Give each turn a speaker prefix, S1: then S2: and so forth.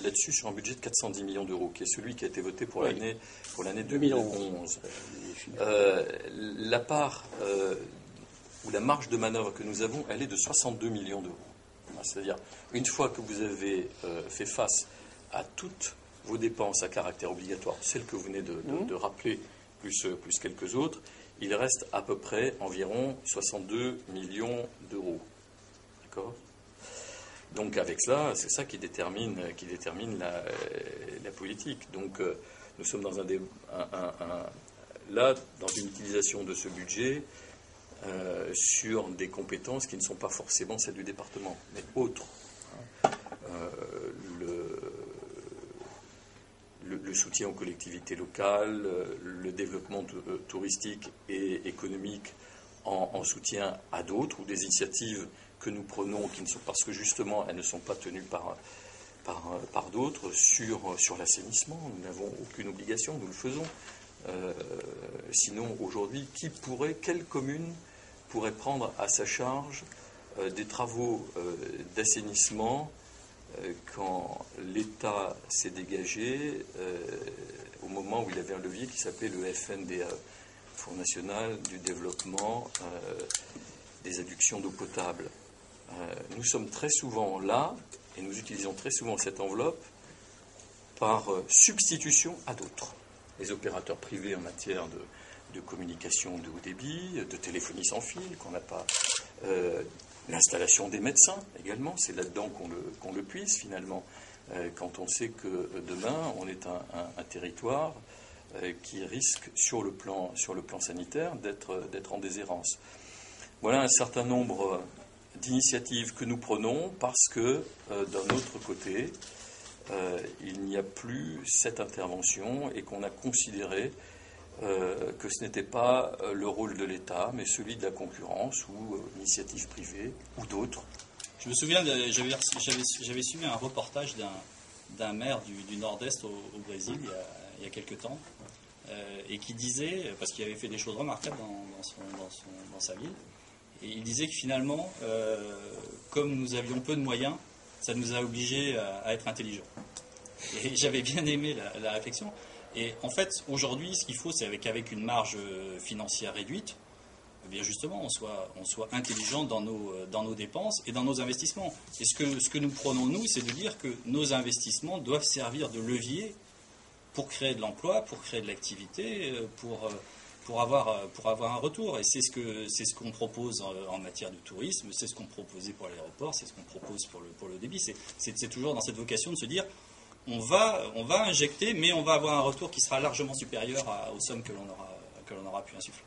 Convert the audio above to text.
S1: là-dessus sur un budget de 410 millions d'euros, qui est celui qui a été voté pour l'année 2011. La part ou la marge de manœuvre que nous avons, elle est de 62 millions d'euros. C'est-à-dire, une fois que vous avez fait face à toutes vos dépenses à caractère obligatoire, celles que vous venez de rappeler, plus quelques autres, il reste à peu près environ 62 millions d'euros. D'accord ? Donc avec cela, c'est ça qui détermine la politique. Donc nous sommes dans là dans une utilisation de ce budget sur des compétences qui ne sont pas forcément celles du département, mais autres. Le soutien aux collectivités locales, le développement touristique et économique en soutien à d'autres, ou des initiatives que nous prenons qui ne sont, parce que justement elles ne sont pas tenues par d'autres, sur l'assainissement. Nous n'avons aucune obligation, nous le faisons. Sinon, aujourd'hui, quelle commune pourrait prendre à sa charge des travaux d'assainissement quand l'État s'est dégagé au moment où il avait un levier qui s'appelait le FNDA, Fonds national du développement des adductions d'eau potable. Nous sommes très souvent là, et nous utilisons très souvent cette enveloppe par substitution à d'autres. Les opérateurs privés en matière de communication de haut débit, de téléphonie sans fil, qu'on n'a pas... L'installation des médecins également, c'est là-dedans qu'on le puise finalement, quand on sait que demain on est un territoire qui risque sur le plan sanitaire d'être en déshérence. Voilà un certain nombre d'initiatives que nous prenons parce que d'un autre côté il n'y a plus cette intervention et qu'on a considéré que ce n'était pas le rôle de l'État, mais celui de la concurrence ou l'initiative privée ou d'autres.
S2: Je me souviens, j'avais suivi un reportage d'un maire du nord-est au Brésil il y a quelques temps, et qui disait, parce qu'il avait fait des choses remarquables dans sa ville, et il disait que finalement, comme nous avions peu de moyens, ça nous a obligés à être intelligents. Et j'avais bien aimé la réflexion. Et en fait, aujourd'hui, ce qu'il faut, c'est qu'avec une marge financière réduite, eh bien justement, on soit intelligent dans nos dépenses et dans nos investissements. Et ce que nous prenons, nous, c'est de dire que nos investissements doivent servir de levier pour créer de l'emploi, pour créer de l'activité, pour avoir un retour. Et c'est ce qu'on propose en matière de tourisme, c'est ce qu'on proposait pour l'aéroport, c'est ce qu'on propose pour le débit. C'est toujours dans cette vocation de se dire on va injecter, mais on va avoir un retour qui sera largement supérieur aux sommes que l'on aura pu insuffler.